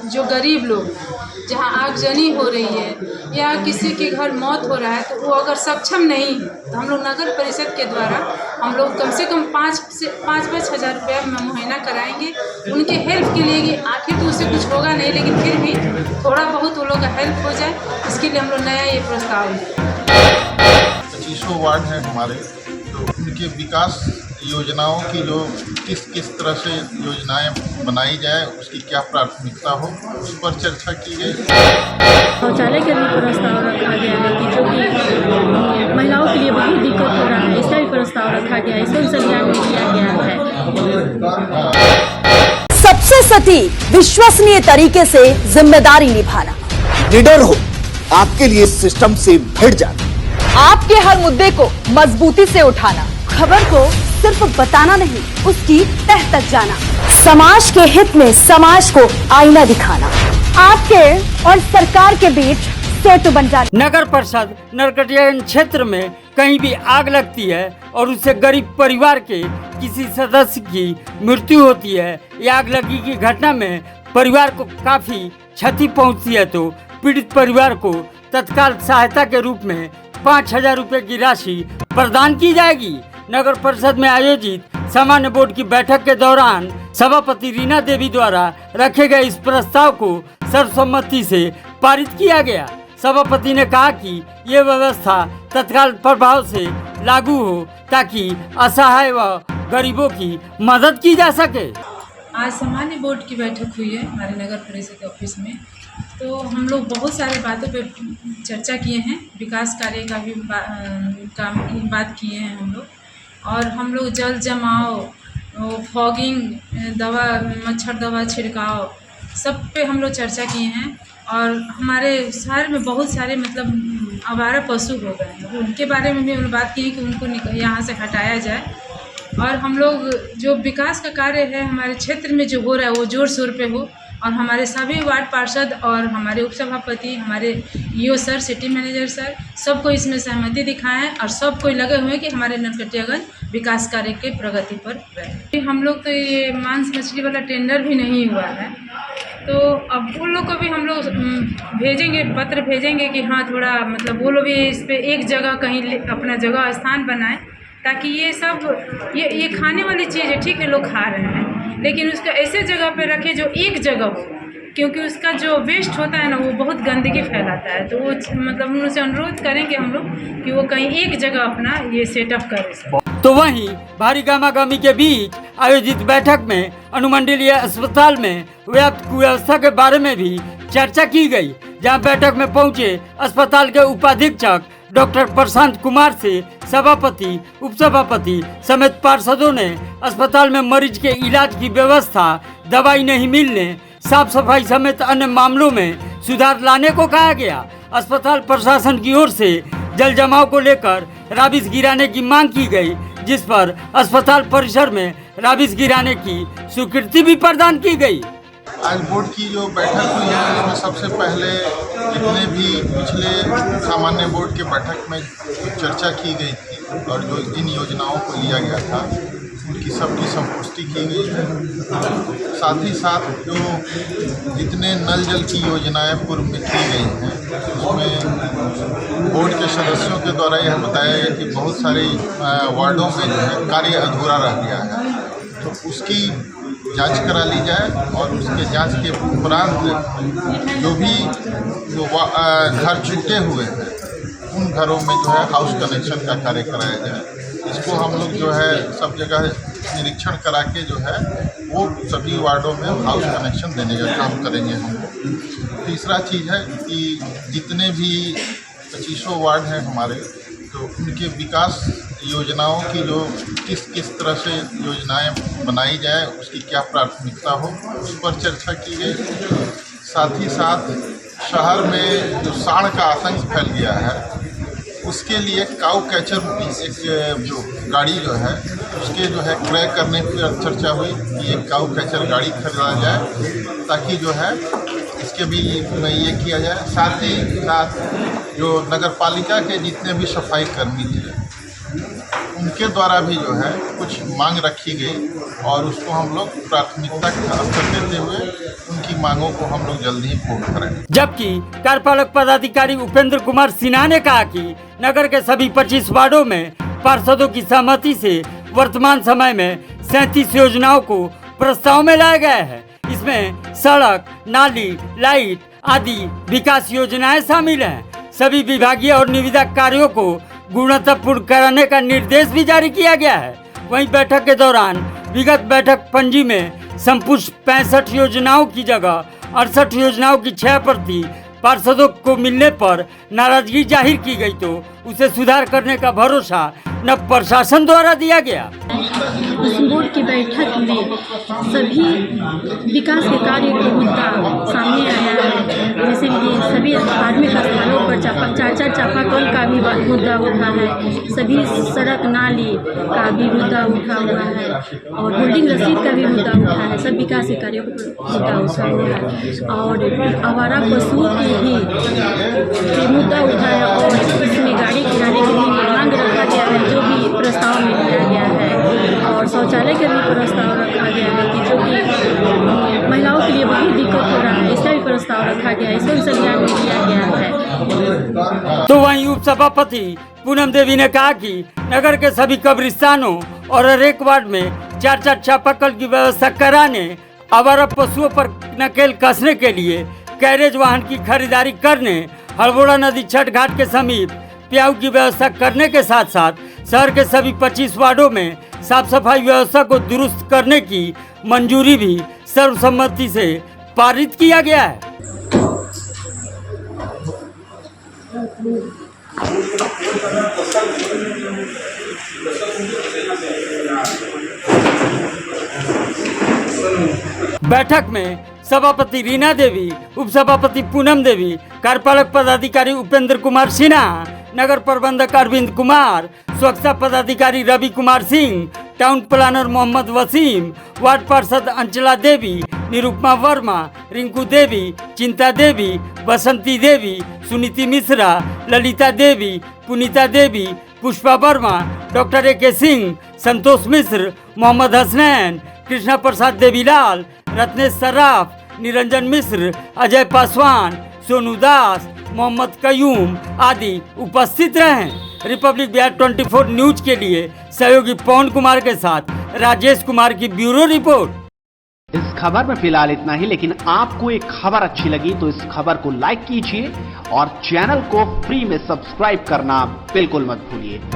जो गरीब लोग जहाँ आगजनी हो रही है या किसी के घर मौत हो रहा है, तो वो अगर सक्षम नहीं है तो हम लोग नगर परिषद के द्वारा हम लोग कम से कम 5 हज़ार रुपया मुहैया कराएंगे उनके हेल्प के लिए। कि आखिर तो उससे कुछ होगा नहीं, लेकिन फिर भी थोड़ा बहुत वो लोग का हेल्प हो जाए, इसके लिए हम लोग नया ये प्रस्ताव है। 25 वार्ड हैं हमारे, तो उनके विकास योजनाओं की जो किस तरह से योजनाएं बनाई जाए, उसकी क्या प्राथमिकता हो, उस पर चर्चा की गई। शौचालय के लिए प्रस्ताव रखा गया है कि जो कि महिलाओं के लिए बहुत दिक्कत हो रहा है, इसका भी प्रस्ताव रखा गया है, इसको भी ध्यान में लिया गया है। सबसे सटीक विश्वसनीय तरीके से जिम्मेदारी निभाना, निडर हो, आपके लिए सिस्टम से भिड़ जाना, आपके हर मुद्दे को मजबूती से उठाना, खबर को सिर्फ बताना नहीं उसकी तह तक जाना, समाज के हित में समाज को आईना दिखाना, आपके और सरकार के बीच सेतु बन जाना। नगर परिषद नरकटियागंज क्षेत्र में कहीं भी आग लगती है और उससे गरीब परिवार के किसी सदस्य की मृत्यु होती है या आग लगी की घटना में परिवार को काफी क्षति पहुंचती है, तो पीड़ित परिवार को तत्काल सहायता के रूप में 5,000 रुपए की राशि प्रदान की जाएगी। नगर परिषद में आयोजित सामान्य बोर्ड की बैठक के दौरान सभापति रीना देवी द्वारा रखे गए इस प्रस्ताव को सर्वसम्मति से पारित किया गया। सभापति ने कहा कि ये व्यवस्था तत्काल प्रभाव से लागू हो ताकि असहाय व गरीबों की मदद की जा सके। आज सामान्य बोर्ड की बैठक हुई है हमारे नगर परिषद ऑफिस में, तो हम लोग बहुत सारी बातों पे चर्चा किए हैं। विकास कार्य का भी बात किए हैं हम लोग, और हम लोग जल जमाव, फॉगिंग दवा, मच्छर दवा छिड़काव, सब पे हम लोग चर्चा किए हैं। और हमारे शहर में बहुत सारे मतलब आवारा पशु हो गए हैं, उनके बारे में भी हम लोग बात की कि उनको यहाँ से हटाया जाए। और हम लोग जो विकास का कार्य है हमारे क्षेत्र में जो हो रहा है वो ज़ोर शोर पे हो, और हमारे सभी वार्ड पार्षद और हमारे उपसभापति, हमारे EO sir, city manager sir, सबको इसमें सहमति दिखाएं और सब कोई लगे हुए हैं कि हमारे नरकटियागंज विकास कार्य के प्रगति पर रहे। हम लोग तो ये मांस मछली वाला टेंडर भी नहीं हुआ है, तो अब उन लोग को भी हम लोग भेजेंगे, पत्र भेजेंगे कि हाँ थोड़ा मतलब वो लोग भी इस पर एक जगह कहीं अपना जगह स्थान बनाएं, ताकि ये सब ये खाने वाली चीज़ है, ठीक है लोग खा रहे हैं, लेकिन उसका ऐसे जगह पे रखें जो एक जगह हो, क्योंकि उसका जो वेस्ट होता है ना वो बहुत गंदगी फैलाता है। तो वो मतलब उनसे अनुरोध करेंगे हम लोग कि वो कहीं एक जगह अपना ये सेटअप करें। तो वहीं भारी गमागमी के बीच आयोजित बैठक में अनुमंडलीय अस्पताल में व्याप्त कुव्यवस्था के बारे में भी चर्चा की गई, जहां बैठक में पहुंचे अस्पताल के उपाधीक्षक डॉक्टर प्रशांत कुमार से सभापति, उपसभापति समेत पार्षदों ने अस्पताल में मरीज के इलाज की व्यवस्था, दवाई नहीं मिलने, साफ सफाई समेत अन्य मामलों में सुधार लाने को कहा गया। अस्पताल प्रशासन की ओर से जल जमाव को लेकर राबिस गिराने की मांग की गई, जिस पर अस्पताल परिसर में राबिस गिराने की स्वीकृति भी प्रदान की गई। आज बोर्ड की जो बैठक हुई है उसमें सबसे पहले जितने भी पिछले सामान्य बोर्ड के बैठक में चर्चा की गई थी और जो जिन योजनाओं को लिया गया था उनकी सबकी संपुष्टि की गई है। साथ ही साथ जो जितने नल जल की योजनाएं पूर्व में की गई हैं उसमें बोर्ड के सदस्यों के द्वारा यह बताया गया कि बहुत सारे वार्डों में जो है कार्य अधूरा रह गया है, तो उसकी जांच करा ली जाए और उसके जांच के उपरांत जो भी घर छूटे हुए हैं उन घरों में जो है हाउस कनेक्शन का कार्य कराया जाए। इसको हम लोग जो है सब जगह निरीक्षण करा के जो है वो सभी वार्डों में हाउस कनेक्शन देने का काम करेंगे हम लोग। तीसरा चीज़ है कि जितने भी 25 वार्ड हैं हमारे, तो उनके विकास योजनाओं की जो किस तरह से योजनाएं बनाई जाए, उसकी क्या प्राथमिकता हो, उस पर चर्चा की गई। साथ ही साथ शहर में जो सांड का आतंक फैल गया है उसके लिए काऊ कैचर एक जो गाड़ी जो है उसके जो है क्रय करने पर चर्चा हुई कि एक काऊ कैचर गाड़ी खरीदा जाए ताकि जो है इसके भी ये किया जाए। साथ ही साथ जो नगर पालिका के जितने भी सफाई कर्मी थे उनके द्वारा भी जो है कुछ मांग रखी गई और उसको हम लोग प्राथमिकता का स्तर देते हुए उनकी मांगों को हम लोग जल्दी ही पूर्ण करेंगे। जबकि कार्यपालक पदाधिकारी उपेंद्र कुमार सिन्हा ने कहा कि नगर के सभी 25 वार्डों में पार्षदों की सहमति से वर्तमान समय में 37 योजनाओं को प्रस्ताव में लाया गया है। इसमें सड़क, नाली, लाइट आदि विकास योजनाएं शामिल हैं। सभी विभागीय और निविदा कार्यों को गुणवत्तापूर्ण कराने का निर्देश भी जारी किया गया है। वहीं बैठक के दौरान विगत बैठक पंजी में संपुष्ट 65 योजनाओं की जगह 68 योजनाओं की 6 प्रति पार्षदों को मिलने पर नाराजगी जाहिर की गई, तो उसे सुधार करने का भरोसा न प्रशासन द्वारा दिया गया। उस बोर्ड की बैठक में सभी विकास के कार्य का मुद्दा सामने आया है। जैसे कि सभी धार्मिक स्थानों पर चार चापाकल का भी मुद्दा उठा है, सभी सड़क नाली का भी मुद्दा उठा हुआ है और होल्डिंग रसीद का भी मुद्दा उठा है। सब विकास के कार्यों का मुद्दा उठा हुआ है और आवारा पशुओं के भी मुद्दा उठाया और इसमें गाड़ी किराने के लिए मांग रखा गया है, जो भी प्रस्ताव में लिया गया है। और शौचालय का भी प्रस्ताव रखा गया है कि जो कि महिलाओं के लिए बहुत दिक्कत हो रहा है, इसका भी प्रस्ताव रखा गया है, इसको भी संज्ञान में लिया गया है। तो वहीं उप सभापति पूनम देवी ने कहा कि नगर के सभी कब्रिस्तानों और हर एक वार्ड में 4 चापाकल की व्यवस्था कराने, आवारा पशुओं पर नकेल कसने के लिए कैरेज वाहन की खरीदारी करने, हड़बोड़ा नदी छठ घाट के समीप प्याऊ की व्यवस्था करने के साथ साथ शहर के सभी 25 वार्डों में साफ सफाई व्यवस्था को दुरुस्त करने की मंजूरी भी सर्वसम्मति से पारित किया गया है। बैठक में सभापति रीना देवी, उप सभापति पूनम देवी, कार्यपालक पदाधिकारी उपेंद्र कुमार सिन्हा, नगर प्रबंधक अरविंद कुमार, स्वच्छता पदाधिकारी Ravi Kumar Singh, town planner Mohammad Waseem, ward पार्षद अंचला देवी, निरुपमा वर्मा, रिंकू देवी, चिंता देवी, बसंती देवी, सुनीति मिश्रा, ललिता देवी, पुनीता देवी, पुष्पा वर्मा, डॉक्टर ए.के. सिंह, संतोष मिश्र, मोहम्मद हसनैन, कृष्णा प्रसाद देवीलाल, रत्नेश सर्राफ, निरंजन मिश्र, अजय पासवान, सोनू दास, मोहम्मद कयूम आदि उपस्थित रहे। रिपब्लिक बिहार 24 न्यूज के लिए सहयोगी पवन कुमार के साथ राजेश कुमार की ब्यूरो रिपोर्ट। इस खबर में फिलहाल इतना ही, लेकिन आपको एक खबर अच्छी लगी तो इस खबर को लाइक कीजिए और चैनल को फ्री में सब्सक्राइब करना बिल्कुल मत भूलिए।